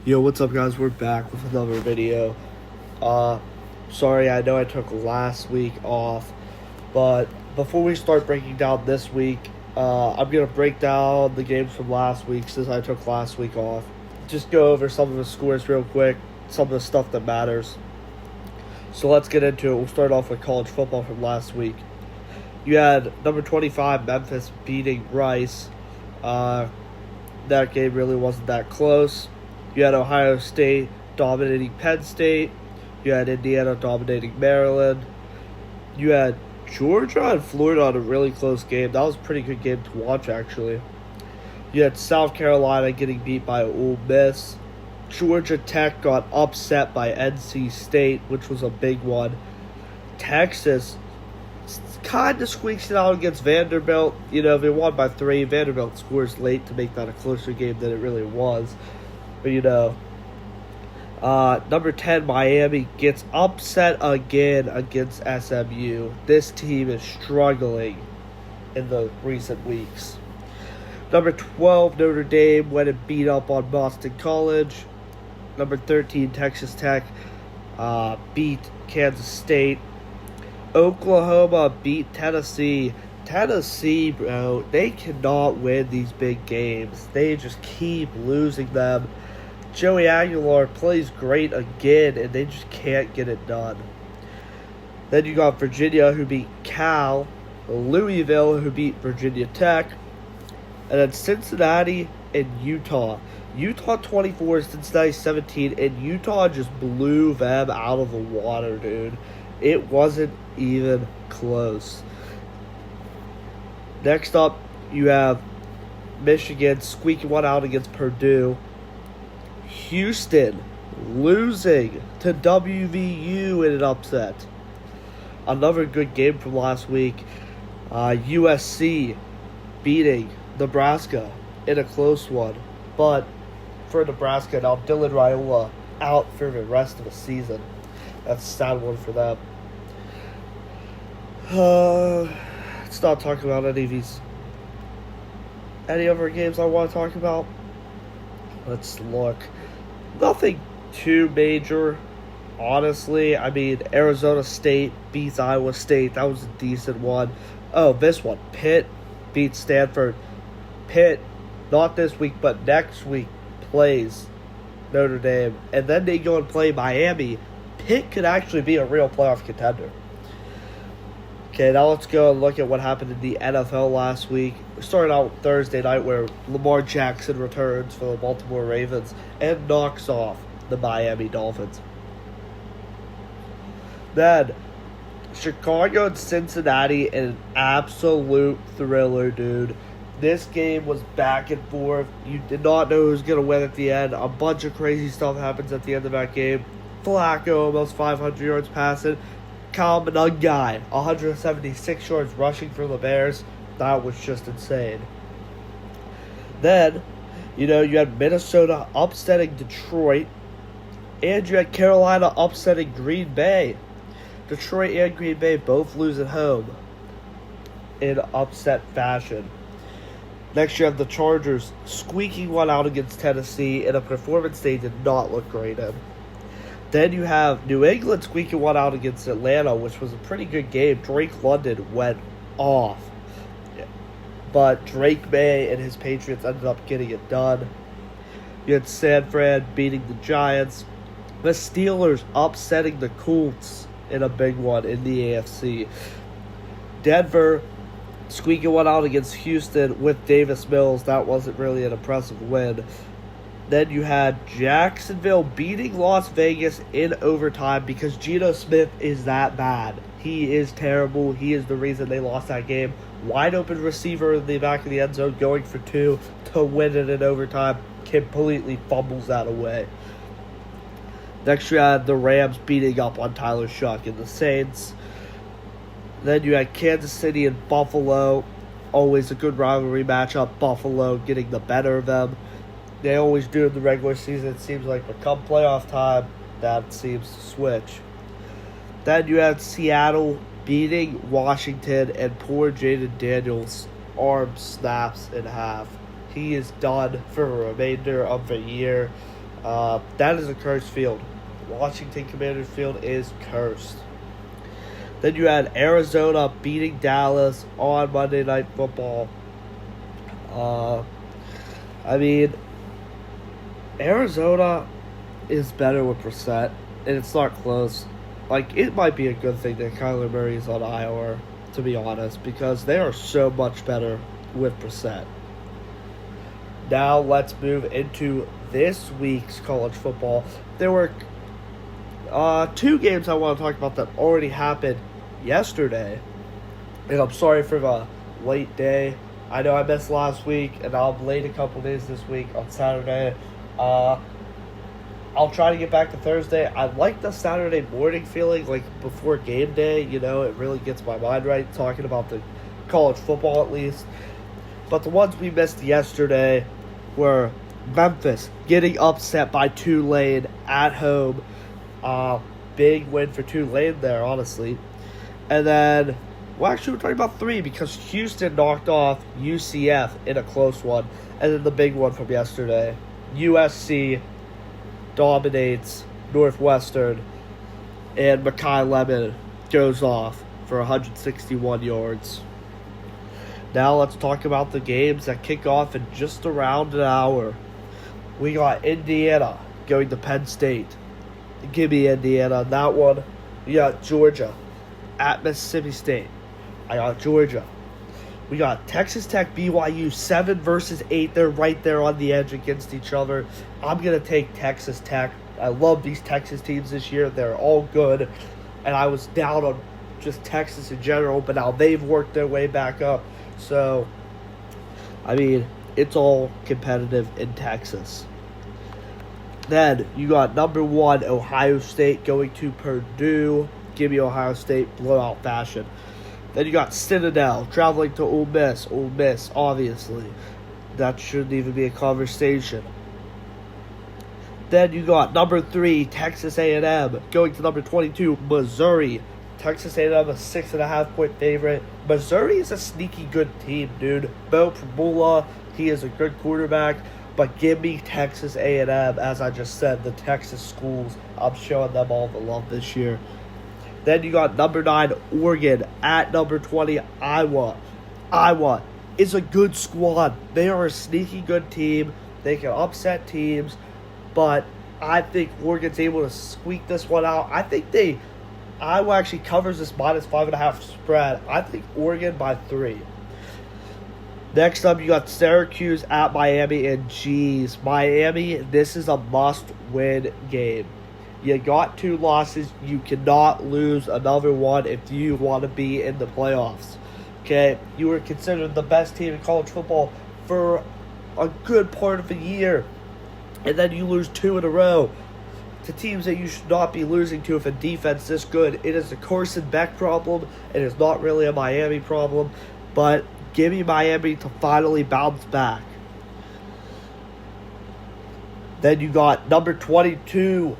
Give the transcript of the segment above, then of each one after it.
Yo, what's up, guys? We're back with another video. Uh, Sorry, I know I took last week off, but before we start breaking down this week, I'm gonna break down the games from last week since I took last week off. Just go over some of the scores real quick, some of the stuff that matters. So let's get into it. We'll start off with college football from last week. You had number 25 Memphis beating Rice. That game really wasn't that close. You had Ohio State dominating Penn State. You had Indiana dominating Maryland. You had Georgia and Florida on a really close game. That was a pretty good game to watch, actually. You had South Carolina getting beat by Ole Miss. Georgia Tech got upset by NC State, which was a big one. Texas kind of squeaks it out against Vanderbilt. They won by 3. Vanderbilt scores late to make that a closer game than it really was. But, number 10, Miami gets upset again against SMU. This team is struggling in the recent weeks. Number 12, Notre Dame went and beat up on Boston College. Number 13, Texas Tech beat Kansas State. Oklahoma beat Tennessee. Tennessee, bro, they cannot win these big games. They just keep losing them. Joey Aguilar plays great again, and they just can't get it done. Then you got Virginia, who beat Cal. Louisville, who beat Virginia Tech. And then Cincinnati and Utah. Utah 24, Cincinnati 17, and Utah just blew them out of the water, dude. It wasn't even close. Next up, you have Michigan squeaking one out against Purdue. Houston losing to WVU in an upset. Another good game from last week. USC beating Nebraska in a close one. But for Nebraska, now Dylan Raiola out for the rest of the season. That's a sad one for them. Let's not talk about any other games I want to talk about. Let's look. Nothing too major, honestly. I mean, Arizona State beats Iowa State. That was a decent one. Oh, this one. Pitt beats Stanford. Pitt, not this week, but next week, plays Notre Dame. And then they go and play Miami. Pitt could actually be a real playoff contender. Okay, now let's go and look at what happened in the NFL last week. We started out Thursday night where Lamar Jackson returns for the Baltimore Ravens and knocks off the Miami Dolphins. Then, Chicago and Cincinnati in an absolute thriller, dude. This game was back and forth. You did not know who was going to win at the end. A bunch of crazy stuff happens at the end of that game. Flacco almost 500 yards passing. Kyle Manungai, 176 yards rushing for the Bears. That was just insane. Then, you had Minnesota upsetting Detroit. And you had Carolina upsetting Green Bay. Detroit and Green Bay both lose at home in upset fashion. Next, you have the Chargers squeaking one out against Tennessee in a performance they did not look great in. Then you have New England squeaking one out against Atlanta, which was a pretty good game. Drake London went off. But Drake May and his Patriots ended up getting it done. You had San Fran beating the Giants. The Steelers upsetting the Colts in a big one in the AFC. Denver squeaking one out against Houston with Davis Mills. That wasn't really an impressive win. Then you had Jacksonville beating Las Vegas in overtime because Geno Smith is that bad. He is terrible. He is the reason they lost that game. Wide open receiver in the back of the end zone going for 2 to win it in overtime. Completely fumbles that away. Next you had the Rams beating up on Tyler Shuck and the Saints. Then you had Kansas City and Buffalo. Always a good rivalry matchup. Buffalo getting the better of them. They always do in the regular season, it seems like, but come playoff time, that seems to switch. Then you had Seattle beating Washington, and poor Jaden Daniels' arm snaps in half. He is done for the remainder of the year. That is a cursed field. Washington Commanders Field is cursed. Then you had Arizona beating Dallas on Monday Night Football. I mean, Arizona is better with Brissett, and it's not close. Like, it might be a good thing that Kyler Murray is on IR, to be honest, because they are so much better with Brissett. Now let's move into this week's college football. There were two games I want to talk about that already happened yesterday. And I'm sorry for the late day. I know I missed last week, and I'm late a couple days this week on Saturday. I'll try to get back to Thursday. I like the Saturday morning feeling, like before game day. You know, it really gets my mind right, talking about the college football at least. But the ones we missed yesterday were Memphis getting upset by Tulane at home. Big win for Tulane there, honestly. And then, well, actually, we're talking about three because Houston knocked off UCF in a close one. And then the big one from yesterday, USC dominates Northwestern, and Mekhi Lemon goes off for 161 yards. Now let's talk about the games that kick off in just around an hour. We got Indiana going to Penn State. Give me Indiana on that one. We got Georgia at Mississippi State. I got Georgia. We got Texas Tech, BYU, 7 versus 8. They're right there on the edge against each other. I'm going to take Texas Tech. I love these Texas teams this year. They're all good. And I was down on just Texas in general, but now they've worked their way back up. So, I mean, it's all competitive in Texas. Then you got number 1, Ohio State going to Purdue. Give me Ohio State, blowout fashion. Then you got Citadel traveling to Ole Miss. Ole Miss, obviously. That shouldn't even be a conversation. Then you got number 3, Texas A&M, going to number 22, Missouri. Texas A&M, a 6.5-point favorite. Missouri is a sneaky good team, dude. Bo Prabula, he is a good quarterback. But give me Texas A&M, as I just said, the Texas schools. I'm showing them all the love this year. Then you got number 9, Oregon, at number 20, Iowa. Iowa is a good squad. They are a sneaky good team. They can upset teams. But I think Oregon's able to squeak this one out. I think Iowa actually covers this -5.5 spread. I think Oregon by 3. Next up, you got Syracuse at Miami, and geez, Miami, this is a must-win game. You got 2 losses. You cannot lose another one if you want to be in the playoffs. Okay? You were considered the best team in college football for a good part of the year. And then you lose 2 in a row to teams that you should not be losing to if a defense this good. It is a Carson Beck problem. It is not really a Miami problem. But give me Miami to finally bounce back. Then you got number 22.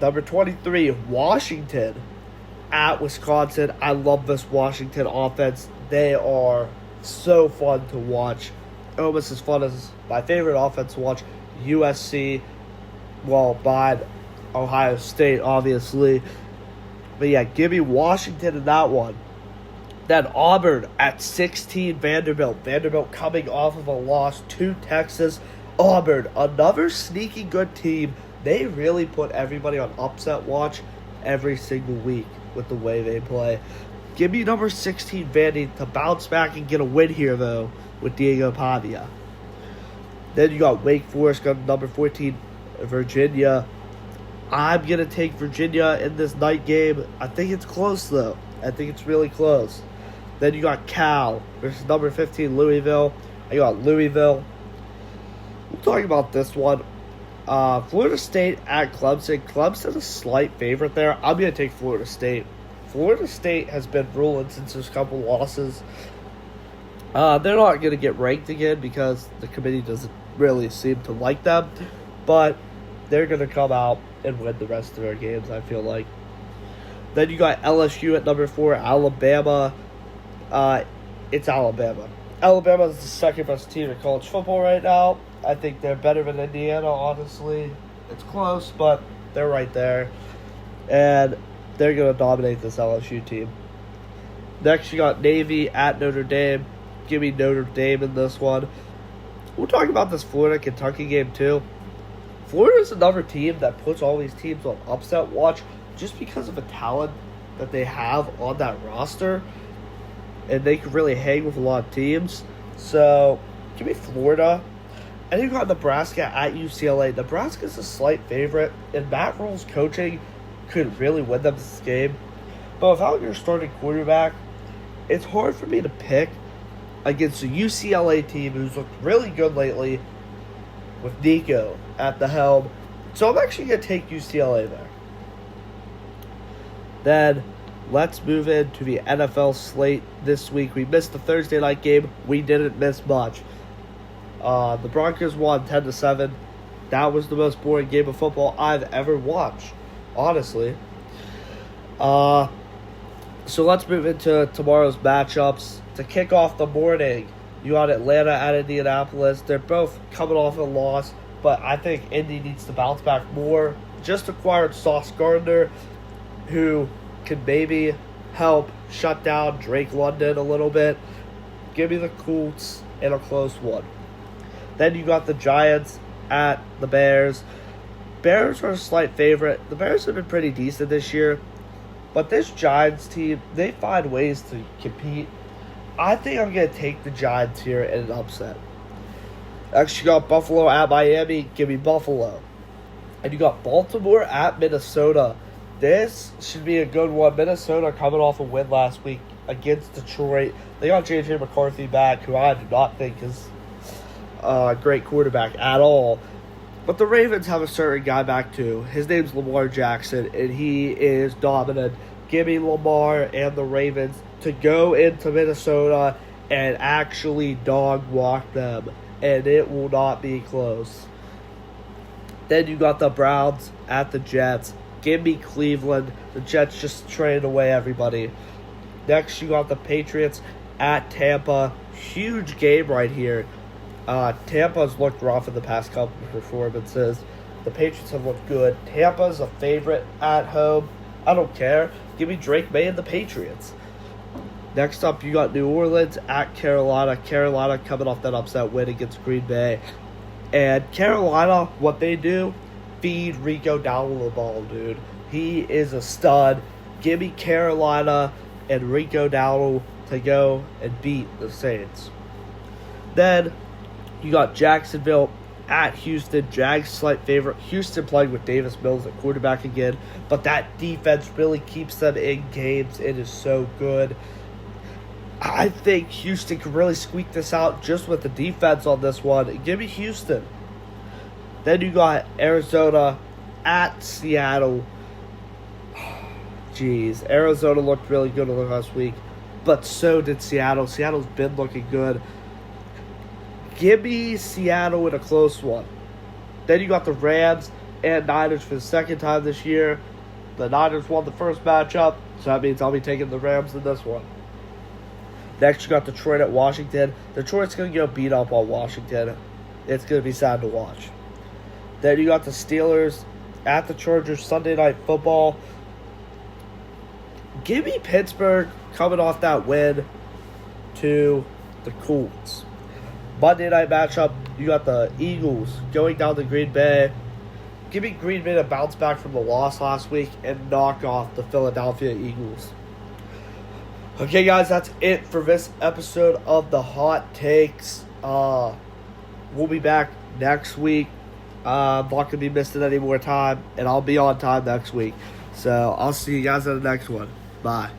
Number 23, Washington at Wisconsin. I love this Washington offense. They are so fun to watch. Almost as fun as my favorite offense to watch, USC. Well, by Ohio State, obviously. But yeah, give me Washington in that one. Then Auburn at 16, Vanderbilt. Vanderbilt coming off of a loss to Texas. Auburn, another sneaky good team. They really put everybody on upset watch every single week with the way they play. Give me number 16, Vandy, to bounce back and get a win here, though, with Diego Pavia. Then you got Wake Forest, got number 14, Virginia. I'm going to take Virginia in this night game. I think it's close, though. I think it's really close. Then you got Cal versus number 15, Louisville. I got Louisville. We'll talk about this one. Florida State at Clemson. Clemson a slight favorite there. I'm going to take Florida State. Florida State has been ruling since there's a couple losses. They're not going to get ranked again because the committee doesn't really seem to like them. But they're going to come out and win the rest of their games, I feel like. Then you got LSU at number 4, Alabama. It's Alabama. Alabama is the second best team in college football right now. I think they're better than Indiana, honestly. It's close, but they're right there. And they're going to dominate this LSU team. Next, you got Navy at Notre Dame. Give me Notre Dame in this one. We'll talk about this Florida-Kentucky game, too. Florida is another team that puts all these teams on upset watch just because of the talent that they have on that roster. And they can really hang with a lot of teams. So, give me Florida. And you got Nebraska at UCLA. Nebraska's a slight favorite. And Matt Rule's coaching could really win them this game. But without your starting quarterback, it's hard for me to pick against a UCLA team who's looked really good lately with Nico at the helm. So I'm actually going to take UCLA there. Then let's move into the NFL slate this week. We missed the Thursday night game. We didn't miss much. The Broncos won 10-7. That was the most boring game of football I've ever watched, honestly. So let's move into tomorrow's matchups. To kick off the morning, you got Atlanta at Indianapolis. They're both coming off a loss, but I think Indy needs to bounce back more. Just acquired Sauce Gardner, who could maybe help shut down Drake London a little bit. Give me the Colts in a close one. Then you got the Giants at the Bears. Bears are a slight favorite. The Bears have been pretty decent this year. But this Giants team, they find ways to compete. I think I'm going to take the Giants here in an upset. Next, you got Buffalo at Miami. Give me Buffalo. And you got Baltimore at Minnesota. This should be a good one. Minnesota coming off a win last week against Detroit. They got J.J. McCarthy back, who I do not think is a great quarterback at all. But the Ravens have a certain guy back too. His name's Lamar Jackson, and he is dominant. Give me Lamar and the Ravens to go into Minnesota and actually dog walk them. And it will not be close. Then you got the Browns at the Jets. Give me Cleveland. The Jets just traded away everybody. Next, you got the Patriots at Tampa. Huge game right here. Tampa's looked rough in the past couple of performances. The Patriots have looked good. Tampa's a favorite at home. I don't care. Give me Drake May and the Patriots. Next up, you got New Orleans at Carolina. Carolina coming off that upset win against Green Bay. And Carolina, what they do, feed Rico Dowdle the ball, dude. He is a stud. Give me Carolina and Rico Dowdle to go and beat the Saints. Then you got Jacksonville at Houston. Jags slight favorite. Houston playing with Davis Mills at quarterback again. But that defense really keeps them in games. It is so good. I think Houston can really squeak this out just with the defense on this one. Give me Houston. Then you got Arizona at Seattle. Jeez, Arizona looked really good last week. But so did Seattle. Seattle's been looking good. Give me Seattle in a close one. Then you got the Rams and Niners for the second time this year. The Niners won the first matchup, so that means I'll be taking the Rams in this one. Next, you got Detroit at Washington. Detroit's going to get beat up on Washington. It's going to be sad to watch. Then you got the Steelers at the Chargers Sunday Night Football. Give me Pittsburgh coming off that win to the Colts. Monday night matchup, you got the Eagles going down to Green Bay. Give me Green Bay to bounce back from the loss last week and knock off the Philadelphia Eagles. Okay, guys, that's it for this episode of the Hot Takes. We'll be back next week. I'm not going to be missing any more time, and I'll be on time next week. So I'll see you guys in the next one. Bye.